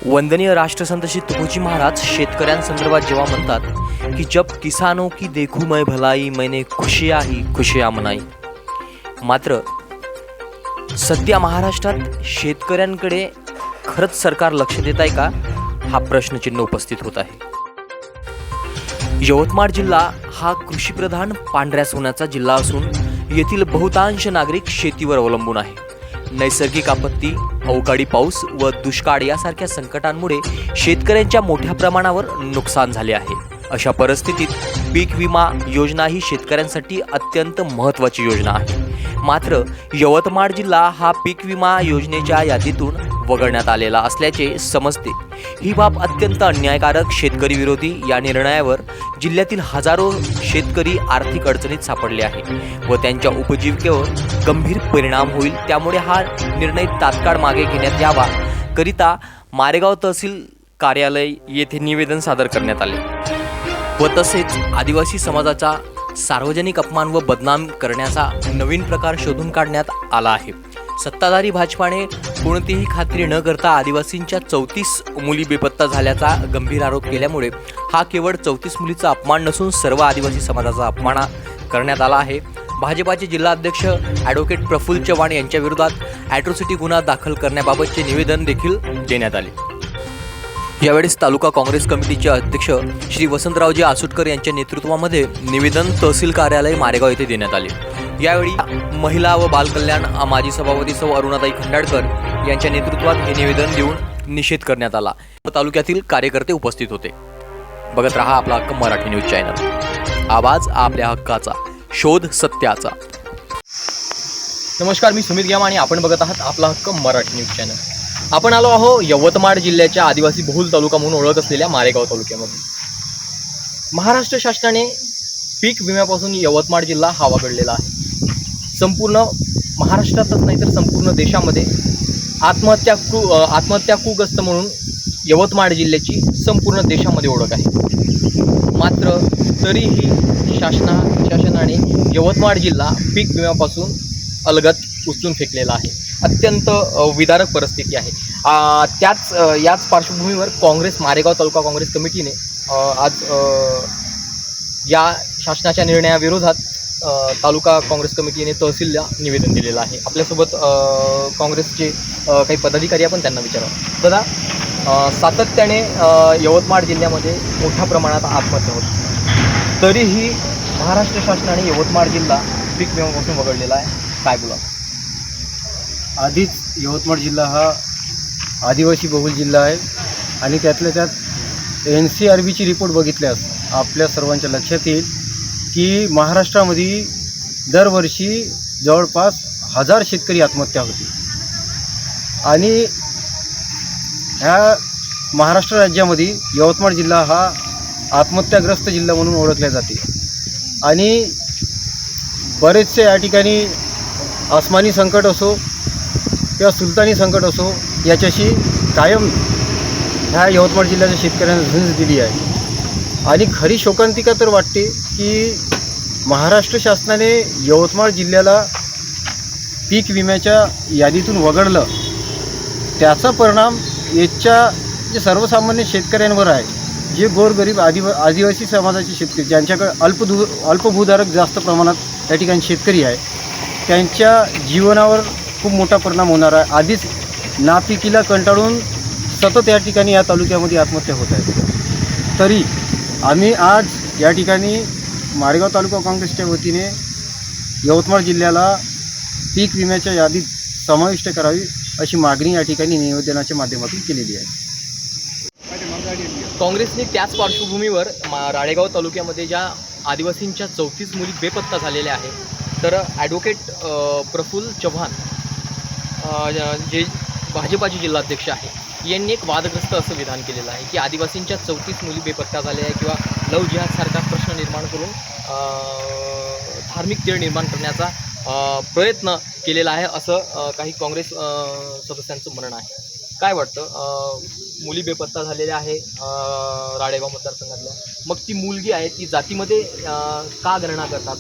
वंदनीय राष्ट्रसंत श्री तुकोजी महाराज शेतकऱ्यांसंदर्भात जेव्हा म्हणतात की जब किसानों की देखू मैं भलाई मैंने खुशियाँ ही खुशियाँ मनाई, मात्र सध्या महाराष्ट्रात शेतकऱ्यांकडे खरंच सरकार लक्ष देत आहे का, हा प्रश्नचिन्ह उपस्थित होत आहे. यवतमाळ जिल्हा हा कृषीप्रधान पांढऱ्या सोन्याचा जिल्हा असून येथील बहुतांश नागरिक शेतीवर अवलंबून आहे. नैसर्गिक आपत्ती, अवकाळी पाऊस व दुष्काळ यासारख्या संकटांमुळे शेतकऱ्यांच्या मोठ्या प्रमाणावर नुकसान झाले आहे. अशा परिस्थितीत पीक विमा योजना ही शेतकऱ्यांसाठी अत्यंत महत्त्वाची योजना आहे. मात्र यवतमाळ जिल्हा हा पीक विमा योजनेच्या यादीतून वगळण्यात आलेला असल्याचे समजते. ही बाब अत्यंत अन्यायकारक, शेतकरी विरोधी या निर्णयावर जिल्ह्यातील हजारो शेतकरी आर्थिक अडचणीत सापडले आहे व त्यांच्या उपजीविकेवर गंभीर परिणाम होईल. त्यामुळे हा निर्णय तात्काळ मागे घेण्यात यावा करिता मारेगाव तहसील कार्यालय येथे निवेदन सादर करण्यात आले व तसेच आदिवासी समाजाचा सार्वजनिक अपमान व बदनाम करण्याचा नवीन प्रकार शोधून काढण्यात आला आहे. सत्ताधारी भाजपाने कोणतीही खात्री न करता आदिवासींच्या 34 मुली बेपत्ता झाल्याचा गंभीर आरोप केल्यामुळे हा केवळ 34 मुलीचा अपमान नसून सर्व आदिवासी समाजाचा अपमान करण्यात आला आहे. भाजपाचे जिल्हाध्यक्ष ॲडव्होकेट प्रफुल्ल चव्हाण यांच्या विरोधात ॲट्रॉसिटी गुन्हा दाखल करण्याबाबतचे निवेदन देखील देण्यात आले. यावेळेस तालुका काँग्रेस कमिटीचे अध्यक्ष श्री वसंतरावजी आसुटकर यांच्या नेतृत्वामध्ये निवेदन तहसील कार्यालय मारेगाव येथे देण्यात आले. यावेळी महिला व बालकल्याण माजी सभापती सौ अरुणाताई खंडाळकर यांच्या नेतृत्वात हे निवेदन देऊन निषेध करण्यात आला. तालुक्यातील कार्यकर्ते उपस्थित होते. बघत रहा आपला हक्क मराठी न्यूज चॅनल, आवाज आपल्या हक्काचा, शोध सत्याचा. नमस्कार, मी सुमित ग्याम आणि आपण बघत आहात आपला हक्क मराठी न्यूज चॅनल. आपण आलो आहो यवतमाळ जिल्ह्याच्या आदिवासी बहुल तालुका म्हणून ओळख असलेल्या मारेगाव तालुक्यामध्ये. महाराष्ट्र शासनाने पीक विम्यापासून यवतमाळ जिल्हा हा वगळलेला आहे. संपूर्ण महाराष्ट्रातच नाही तर संपूर्ण देशामध्ये आत्महत्या कुग्रस्त म्हणून यवतमाळ जिल्ह्याची संपूर्ण देशामध्ये ओळख आहे. मात्र तरीही शासनाने यवतमाळ जिल्हा पीक विम्यापासून अलगद उचलून फेकलेला आहे. अत्यंत विदारक परिस्थिती आहे. याच पार्श्वभूमीवर मारेगाव तालुका काँग्रेस कमिटीने आज या शासनाच्या निर्णयाविरोधात तालुका काँग्रेस कमिटीने तहसीलला निवेदन दिलेलं आहे. आपल्यासोबत काँग्रेसचे काही पदाधिकारी आपण त्यांना विचारावं. दादा, सातत्याने यवतमाळ जिल्ह्यामध्ये मोठ्या प्रमाणात आत्महत्या होत, तरीही महाराष्ट्र शासनाने यवतमाळ जिल्हा पीक विम्यापासून वगळलेला आहे. काय बोला? आधीच यवतमाळ जिल्हा हा आदिवासी बहुल जिल्हा आहे आणि त्यातल्या त्यात NCRBची रिपोर्ट बघितल्यास आपल्या सर्वांच्या लक्षात येईल की महाराष्ट्रामध्ये दरवर्षी जवळपास 1000 शेतकरी आत्महत्या होते आणि ह्या महाराष्ट्र राज्यामध्ये यवतमाळ जिल्हा हा आत्महत्याग्रस्त जिल्हा म्हणून ओळखला जाते. आणि बरेचसे या ठिकाणी आसमानी संकट असो किंवा सुलतानी संकट असो, याच्याशी कायम ह्या यवतमाळ जिल्ह्याच्या शेतकऱ्यांना झुंज दिली आहे. आणि खरी शोकांतिका तर वाटते की महाराष्ट्र शासनाने यवतमाळ जिल्ह्याला पीक विम्याच्या यादीतून वगळलं, त्याचा परिणाम याच्या जे सर्वसामान्य शेतकऱ्यांवर आहे. जे गोरगरीब आदिवासी समाजाचे शेतकरी, ज्यांच्याकडे अल्पभूधारक जास्त प्रमाणात या ठिकाणी शेतकरी आहे, त्यांच्या जीवनावर खूप मोठा परिणाम होणार आहे. आधीच नापिकीला कंटाळून सतत या ठिकाणी या तालुक्यामध्ये आत्महत्या होत आहेत. तरी आम्ही आज या ठिकाणी मारेगाव तालुका काँग्रेसच्या वतीने यवतमाळ जिल्ह्याला पीक विम्याच्या यादीत समाविष्ट करावी अशी मागणी या ठिकाणी निवेदनाच्या माध्यमातून केलेली आहे. काँग्रेसने त्याच पार्श्वभूमीवर राळेगाव तालुक्यामध्ये ज्या आदिवासींच्या 34 मुली बेपत्ता झालेल्या आहेत, तर ॲडव्होकेट प्रफुल्ल चव्हाण जे भाजपाचे जिल्हाध्यक्ष आहे, यांनी एक वादग्रस्त असं विधान केलेलं आहे की आदिवासींच्या 34 मुली बेपत्ता झाल्या आहे किंवा लव जिहादसारखा प्रश्न निर्माण करून धार्मिक तेढ निर्माण करण्याचा प्रयत्न केलेला आहे, असं काही काँग्रेस सदस्यांचं म्हणणं आहे. काय वाटतं? मुली बेपत्ता झालेल्या आहे राळेगाव मतदारसंघातल्या, मग ती मुलगी आहे ती जातीमध्ये का गणना करतात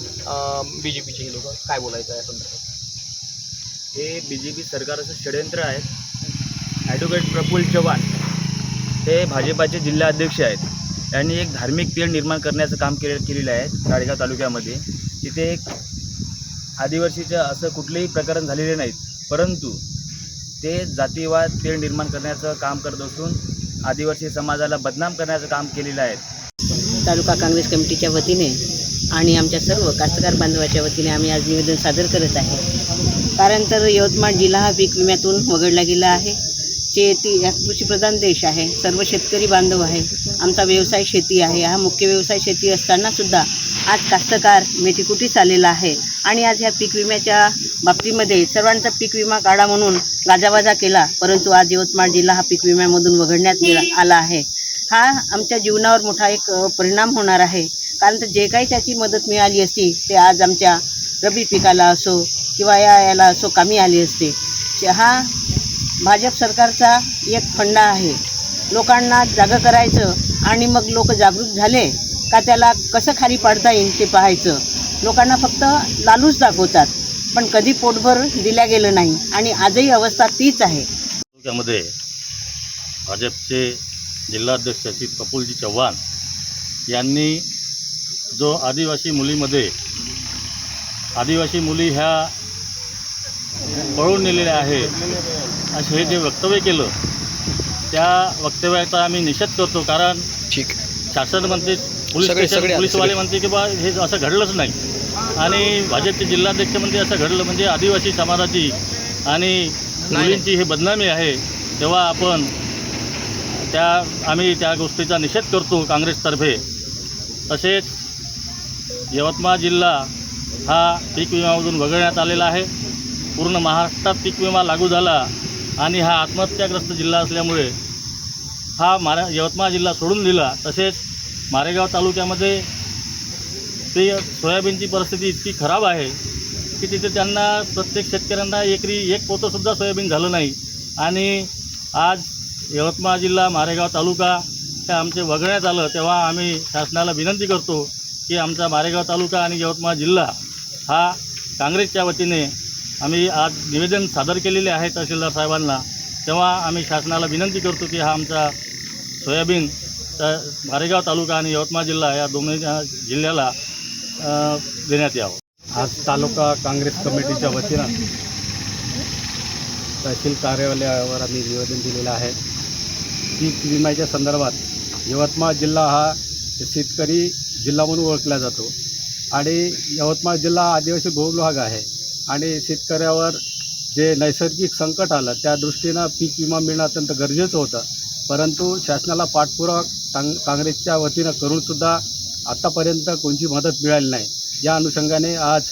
BJPचे लोक? काय बोलायचं आहे या संदर्भात? हे BJP सरकारचं षडयंत्र आहे. ॲडव्होकेट प्रफुल्ल चव्हाण हे भाजपाचे जिल्हाध्यक्ष आहेत. यांनी एक धार्मिक तेढ निर्माण करण्याचं काम केलेलं आहे राळेगाव तालुक्यामध्ये. तिथे एक आदिवासीचं असं कुठलेही प्रकरण झालेले नाहीत, परंतु ते जातीवाद तेढ निर्माण करण्याचं काम करत असून आदिवासी समाजाला बदनाम करण्याचं काम केलेलं आहे. तालुका काँग्रेस कमिटीच्या वतीने आणि आमच्या सर्व कास्तकार बांधवाच्या वतीने आम्ही आज निवेदन सादर करत आहे. कारण तर यवतमाळ जिल्हा हा पीक विम्यातून वगळला गेला आहे. कृषीप्रधान देश आहे, सर्व शेतकरी बांधव आहे, आमचा व्यवसाय शेती आहे. हा मुख्य व्यवसाय शेती असतानासुद्धा आज कास्तकार मेटीकुटीस आलेला आहे. आणि आज ह्या पीक विम्याच्या बाबतीमध्ये सर्वांचा पीक विमा काढा म्हणून गाजावाजा केला, परंतु आज यवतमाळ जिल्हा हा पीक विम्यामधून वगळण्यात आला आहे. हा आमच्या जीवनावर मोठा एक परिणाम होणार आहे. कारण तर जे काही त्याची मदत मिळाली असती ते आज आमच्या रब्बी पिकाला असो किंवा याला असो कामी आली असते. हा भाजप सरकारचा एक फंडा आहे. लोकांना जागं करायचं आणि मग लोक जागृत झाले का त्याला कसं खाली पाडता येईल ते पाहायचं. लोकांना फक्त लालूच दाखवतात, पण कधी पोटभर दिल्या गेलं नाही. आणि आजही अवस्था तीच आहे. तालुक्यामध्ये भाजपचे जिल्हाध्यक्ष श्री प्रफुल्लजी चव्हाण यांनी जो आदिवासी मुली ह्या पळून नेलेल्या आहेत असे हे जे वक्तव्य केलं, त्या वक्तव्याचा आम्ही निषेध करतो. कारण शासन म्हणते, पोलीसवाले म्हणते की बा हे असं घडलंच नाही, आणि भाजपचे जिल्हाध्यक्ष म्हणते असं घडलं म्हणजे आदिवासी समाजाची आणि मुलींची हे बदनामी आहे. तेव्हा आम्ही त्या गोष्टीचा निषेध करतो काँग्रेसतर्फे. तसेच यवतमाळ जिल्हा हा पीक विम्यामधून वगळण्यात आलेला आहे. पूर्ण महाराष्ट्रात पीक विमा लागू झाला आणि हा आत्महत्याग्रस्त जिल्हा असल्यामुळे हा यवतमाळ जिल्हा सोडून दिला. तसेच मारेगाव तालुक्यामध्ये ते सोयाबीनची परिस्थिती इतकी खराब आहे की तिथे त्यांना प्रत्येक शेतकऱ्यांना एकरी एक पोतंसुद्धा सोयाबीन झालं नाही. आणि आज यवतमाळ जिल्हा मारेगाव तालुका हे आमचे वगळण्यात आलं, तेव्हा आम्ही शासनाला विनंती करतो की आमचा मारेगाव तालुका आणि यवतमाळ जिल्हा हा काँग्रेसच्या वतीने आम्ही आज निवेदन सादर केलेले आहे तहसीलदार साहेबांना. तेव्हा आम्ही शासनाला विनंती करतो की हा आमचा सोयाबीन मारेगाव तालुका आणि यवतमाळ जिल्हा या दोन्ही जिल्ह्याला देण्यात यावं. आज तालुका काँग्रेस कमिटीच्या वतीनं तहसील कार्यालयावर आम्ही निवेदन दिलेलं आहे. पीक विम्याच्या संदर्भात यवतमाळ जिल्हा हा शेतकरी जिल्हा म्हणून ओळखला जातो आणि यवतमाळ जिल्हा आदिवासी बहुल भाग आहे आणि शेतकऱ्यावर जे नैसर्गिक संकट आलं त्या दृष्टीनं पीक विमा मिळणं अत्यंत गरजेचं होतं. परंतु शासनाला पाठपुरावा काँग्रेसच्या वतीनं करूनसुद्धा आत्तापर्यंत कोणती मदत मिळाली नाही. या अनुषंगाने आज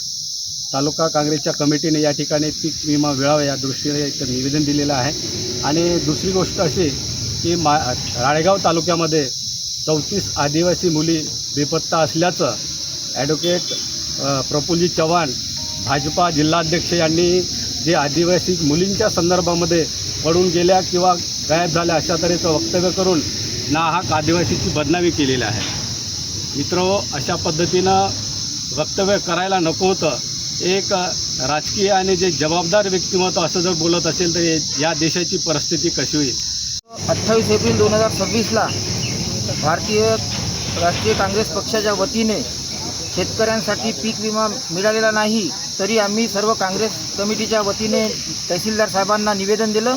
तालुका काँग्रेसच्या कमिटीने या ठिकाणी पीक विमा मिळावा या दृष्टीने एक निवेदन दिलेलं आहे. आणि दुसरी गोष्ट अशी की राळेगाव तालुक्यामध्ये 34 आदिवासी मुली बेपत्ता असल्याचं ॲडव्होकेट प्रफुल्लजी चव्हाण भाजपा जिल्हाध्यक्ष यांनी जे आदिवासी मुलींच्या संदर्भामध्ये पडून गेल्या किंवा गायब झाल्या अशा तऱ्हेचं वक्तव्य करून नाहक आदिवासीची बदनामी केलेली आहे. मित्रहो, अशा पद्धतीनं वक्तव्य करायला नको होतं. एक राजकीय आणि जे जबाबदार व्यक्तिमत्व असं जर बोलत असेल तर या देशाची परिस्थिती कशी होईल. 28 एप्रिल 2026ला भारतीय राष्ट्रीय काँग्रेस पक्षाच्या वतीने शेतकऱ्यांसाठी पीक विमा मिळालेला नाही, तरी आम्ही सर्व काँग्रेस कमिटीच्या वतीने तहसीलदार साहेबांना निवेदन दिलं.